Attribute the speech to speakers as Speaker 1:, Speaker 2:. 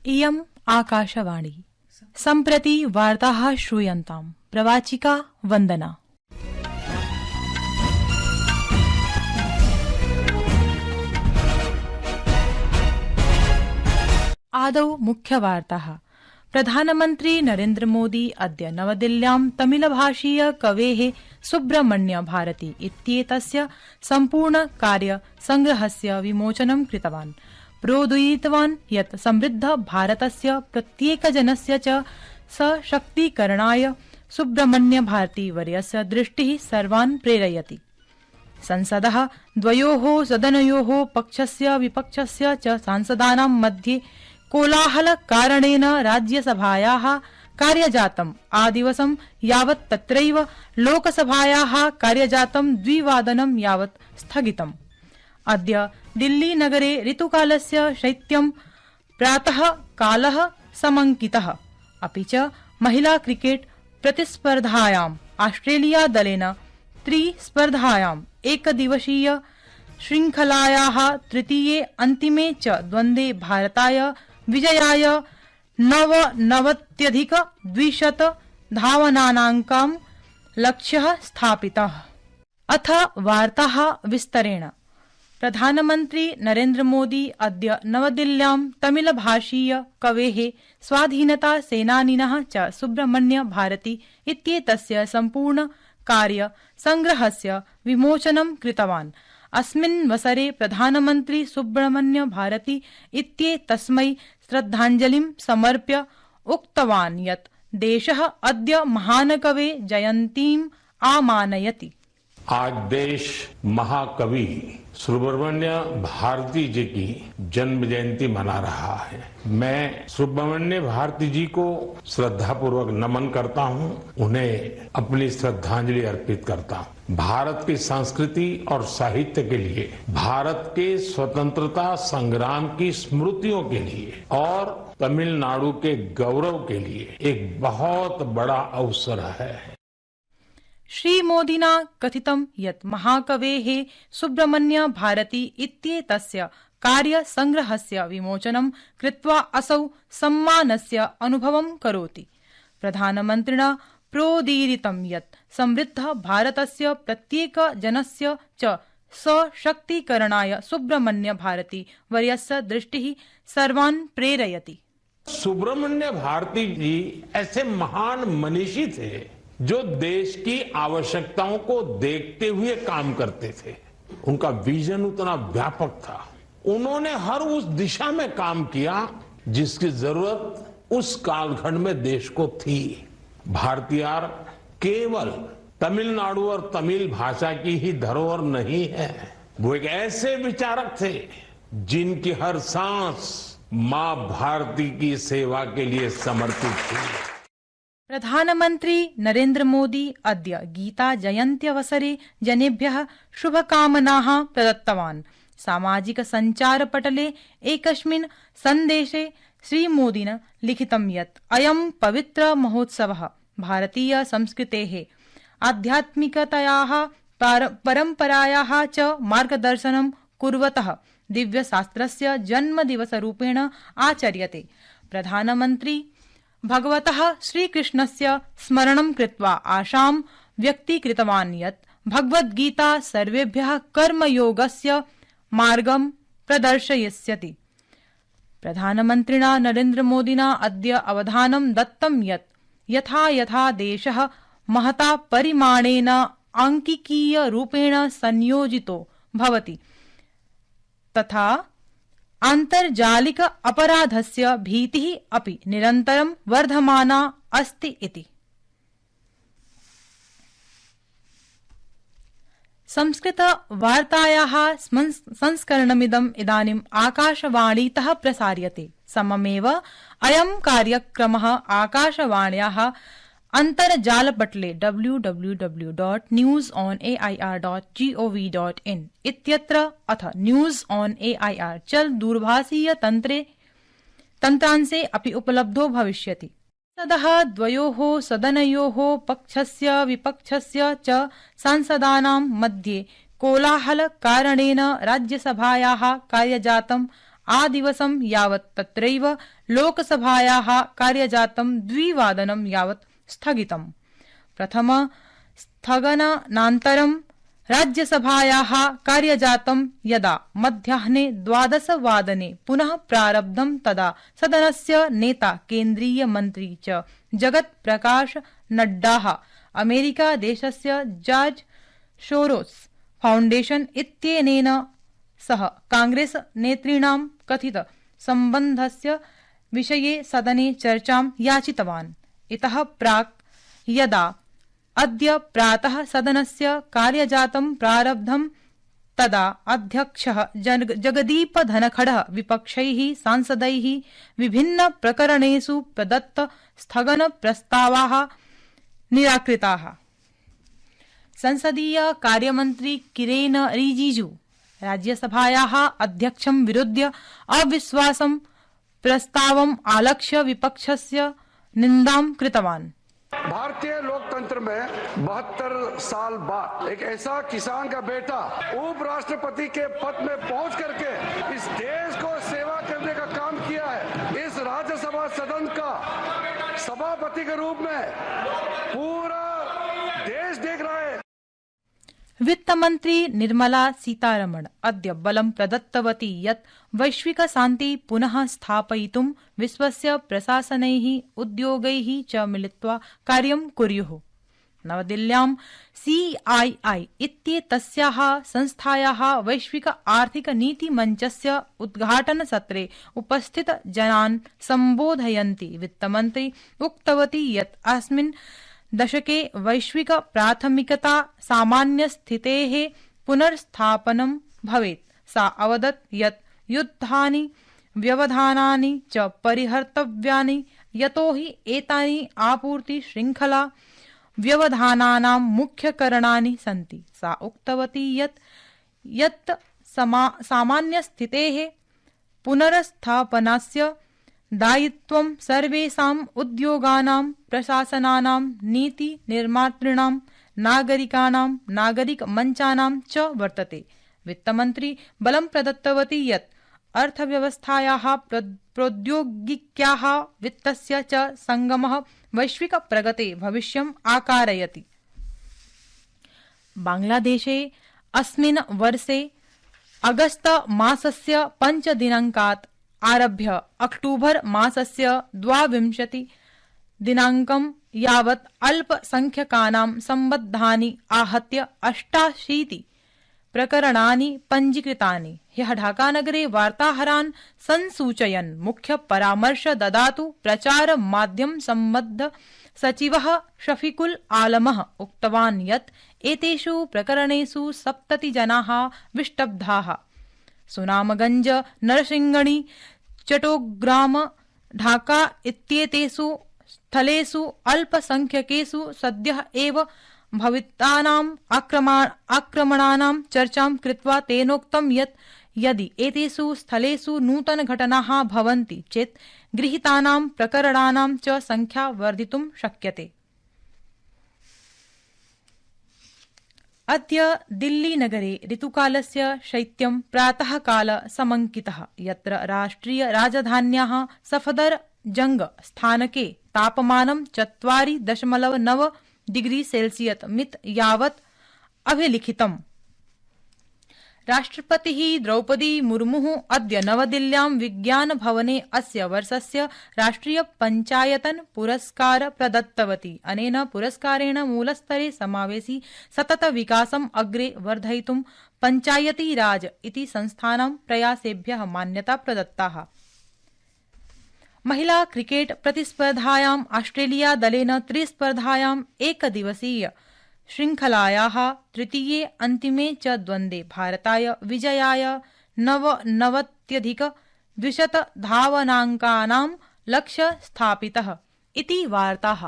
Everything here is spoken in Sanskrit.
Speaker 1: इयम् आकाशवाणी। सम्प्रति वार्ताः श्रूयन्ताम्। प्रवाचिका वन्दना। आदौ मुख्यवार्ताः। प्रधानमन्त्री नरेन्द्र मोदी अद्य नवदिल्ल्यां तमिलभाषीय कवेः सुब्रह्मण्य भारती इत्येतस्य सम्पूर्णकार्यसङ्ग्रहस्य विमोचनं कृतवान्। प्रोदीरितवान् यत् समृद्ध भारतस्य प्रत्येकजनस्य च सशक्तीकरणाय सुब्रह्मण्य भारती वर्यस्य दृष्टिः सर्वान् प्रेरयति। संसदः द्वयोः सदनयोः पक्षस्य विपक्षस्य च सांसदानां मध्ये कोलाहलकारणेन राज्यसभायाः कार्यजातम् आदिवसं यावत् तत्रैव लोकसभायाः कार्यजातं 2 वादनं यावत् स्थगितम्। अद्य दिल्लीनगरे ऋतुकालस्य शैत्यं प्रातः कालः समङ्कितः। अपि च महिला क्रिकेट प्रतिस्पर्धायाम् ऑस्ट्रेलिया दलेन त्रिस्पर्धायाम् एकदिवसीय श्रृंखलायाः तृतीये अन्तिमे च द्वन्द्वे भारताय विजयाय 99,200 धावनानाङ्कं लक्ष्यः स्थापितः। अथ वार्ताः विस्तरेण। प्रधानमन्त्री नरेन्द्र मोदी अद्य नवदिल्ल्यां तमिलभाषीय कवेः स्वाधीनता सेनानिनः च सुब्रह्मण्य भारती इत्येतस्य सम्पूर्ण कार्य संग्रहस्य विमोचनं कृतवान्। अस्मिन् वसरे प्रधानमन्त्री सुब्रह्मण्य भारती इत्येतस्मै श्रद्धाञ्जलिं समर्प्य उक्तवान् यत् देशः अद्य महानकवे जयन्तीम् आमानयति।
Speaker 2: आज देश महाकवि सुब्रह्मण्य भारती जी की जन्म जयंती मना रहा है। मैं सुब्रह्मण्य भारती जी को श्रद्धापूर्वक नमन करता हूं, उन्हें अपनी श्रद्धांजलि अर्पित करता हूं। भारत की संस्कृति और साहित्य के लिए, भारत के स्वतंत्रता संग्राम की स्मृतियों के लिए और तमिलनाडु के गौरव के लिए एक बहुत बड़ा अवसर है।
Speaker 1: श्रीमोदिना कथितं यत् महाकवेः सुब्रह्मण्य भारती इत्येतस्य कार्यसङ्ग्रहस्य विमोचनं कृत्वा असौ सम्मानस्य अनुभवं करोति। प्रधानमन्त्रिणा प्रोदीरितं यत् समृद्ध भारतस्य प्रत्येकजनस्य च सशक्तीकरणाय सुब्रह्मण्य भारती वर्यस्य दृष्टिः सर्वान् प्रेरयति।
Speaker 2: सुब्रह्मण्य भारती जी ऐसे महान मनीषी थे जो देश की आवश्यकताओं को देखते हुए काम करते थे। उनका विजन उतना व्यापक था। उन्होंने हर उस दिशा में काम किया जिसकी जरूरत उस कालखंड में देश को थी। भारतीयार केवल तमिलनाडु और तमिल भाषा की ही धरोहर नहीं है, वो एक ऐसे विचारक थे जिनकी हर सांस मां भारती की सेवा के लिए समर्पित थी।
Speaker 1: प्रधानमन्त्री नरेन्द्र मोदी अद्य गीता जयन्त्यवसरे जनेभ्यः शुभकामनाः प्रदत्तवान्। सामाजिक सञ्चारपटले एकस्मिन् सन्देशे श्रीमोदिना लिखितं यत् अयं पवित्र महोत्सवः भारतीय संस्कृतेः आध्यात्मिकतायाः परम्परायाः च मार्गदर्शनं कुर्वतः दिव्यशास्त्रस्य जन्मदिवसरूपेण आचर्यते। प्रधानमन्त्री भगवतः श्रीकृष्णस्य स्मरणं कृत्वा आशां व्यक्तीकृतवान् यत् भगवद्गीता सर्वेभ्यः कर्मयोगस्य मार्गं प्रदर्शयिष्यति। प्रधानमन्त्रिणा नरेन्द्र मोदिना अद्य अवधानं दत्तं यत् यथा यथा देशः महता परिमाणेन आङ्किकीयरूपेण संयोजितो भवति तथा आन्तर्जालिक अपराधस्य भीतिः अपि निरन्तरं वर्धमाना अस्ति इति। संस्कृत वार्तायाः संस्करणमिदम् इदानीम् आकाशवाणीतः प्रसार्यते। सममेव अयं कार्यक्रमः आकाशवाण्याः अन्तर्जालपटले www.newsonair.gov.in इत्यत्र अथ न्यूज़ ऑन एआईआर चल दूरभाषीय तन्त्रांशे अपि उपलब्धो भविष्यति। संसदः द्वयोः सदनयोः पक्षस्य विपक्षस्य च सांसदानां मध्ये कोलाहलकारणेन राज्यसभायाः कार्यजातम् आदिवसं यावत् तत्रैव लोकसभायाः कार्यजातं 2 यावत् स्थगितम्। प्रथम स्थगनानन्तरं राज्यसभायाः कार्यजातं यदा मध्याह्ने 12 पुनः प्रारब्धं तदा सदनस्य नेता केन्द्रीयमन्त्री च जगत् प्रकाश नड्डाः अमेरिका देशस्य जॉर्ज सोरोस फाउण्डेशन इत्यनेन सह कांग्रेस नेतॄणां कथित सम्बन्धस्य विषये सदने चर्चां याचितवान्। इतः प्राक् यदा अद्य प्रातः सदनस्य कार्यजातं प्रारब्धं तदा अध्यक्षः जगदीप धनखडः विपक्षैः सांसदैः विभिन्न प्रकरणेषु प्रदत्त स्थगन प्रस्तावाः निराकृताः। संसदीय कार्यमन्त्री किरेन रिजिजू राज्यसभायाः अध्यक्षं विरुध्य अविश्वासं प्रस्तावम् आलक्ष्य विपक्षस्य निन्दां कृतवान्।
Speaker 3: भारतीय लोकतंत्र में 72 साल बाद एक ऐसा किसान का बेटा उपराष्ट्रपति के पद में पहुंच करके इस देश को सेवा करने का काम किया है। इस राज्यसभा सदन का सभापति के रूप में पूरा देश देख रहा है।
Speaker 1: वित्तमन्त्री निर्मला सीतारमण अद्य बलं प्रदत्तवती यत् वैश्विक शान्ति पुनः स्थापयितुं विश्वस्य प्रशासनैः उद्योगैः च मिलित्वा कार्यं कुर्युः। नवदिल्ल्यां CII इत्येतस्याः संस्थायाः वैश्विक आर्थिक नीति मञ्चस्य उद्घाटनसत्रे उपस्थित जनान् सम्बोधयन्ती वित्तमन्त्री उक्तवती यत् अस्मिन् दशके वैश्विक प्राथमिकता सामान्यस्थितेः पुनर्स्थापनं भवेत्। सा अवदत् यत् युद्धानि व्यवधानानि च परिहर्तव्यानि यतोहि एतानि आपूर्ति श्रृंखला व्यवधानानां मुख्यकारणानि सन्ति। सा उक्तवती यत् सामान्यस्थितेः पुनर्स्थापनस्य दायित्वं सर्वेषाम् उद्योगानां प्रशासनानां नीति निर्मातॄणां नागरिकाणां नागरिकमञ्चानां च वर्तते। वित्तमन्त्री बलं प्रदत्तवती यत् अर्थव्यवस्थायाः प्रौद्योगिक्याः वित्तस्य च संगमः वैश्विक प्रगते भविष्यम् आकारयति। बांग्लादेशे अस्मिन् वर्षे अगस्त मासस्य 5 दिनाङ्कात् आरभ्य अक्टूबर मासस्य 22 दिनाङ्कं यावत् अल्पसंख्यकानां सम्बद्धानि आहत्य 88 प्रकरणानि पञ्जीकृतानि। ह्यः ढाकानगरे वार्ताहरान् संसूचयन् मुख्य परामर्श ददातु प्रचार माध्यम सम्बद्ध सचिवः शफीकुल आलमः उक्तवान् यत् एतेषु प्रकरणेषु 70 जनाः विष्टब्धाः। सुनामगंज, नरसिंगणी, चट्टग्राम, ढाका इत्येतेषु स्थलेषु अल्पसंख्यकेषु सद्यः एव भवितानाम् आक्रमणानां चर्चां कृत्वा तेनोक्तं यत् यदि एतेषु स्थलेषु नूतनघटनाः भवन्ति चेत् गृहीतानां प्रकरणानां च संख्या वर्धितुं शक्यते। अद्य दिल्लीनगरे ऋतुकालस्य शैत्यं प्रातःकाल समङ्कितः, यत्र राष्ट्रिय राजधान्याः सफदरजंग स्थानके तापमानं 4.9 डिग्री सेल्सियस् मित यावत् अभिलिखितम्। राष्ट्रपतिः द्रौपदी मुर्मुः अद्य नवदिल्ल्यां विज्ञान भवने अस्य वर्षस्य राष्ट्रिय पंचायतन पुरस्कार प्रदत्तवती। अनेन पुरस्कारेण मूलस्तरे समावेशि सतत विकासम् अग्रे वर्धयितुं पंचायती राज इति संस्थानां प्रयासेभ्यः मान्यता प्रदत्ता। महिला क्रिकेट प्रतिस्पर्धायाम् ऑस्ट्रेलिया दलेन त्रिस्पर्धायाम् एकदिवसीय श्रृंखलायाः तृतीये अन्तिमे च द्वन्द्वे भारताय विजयाय 99,200 धावनाङ्कानां लक्ष्य स्थापितः इति वार्ताः।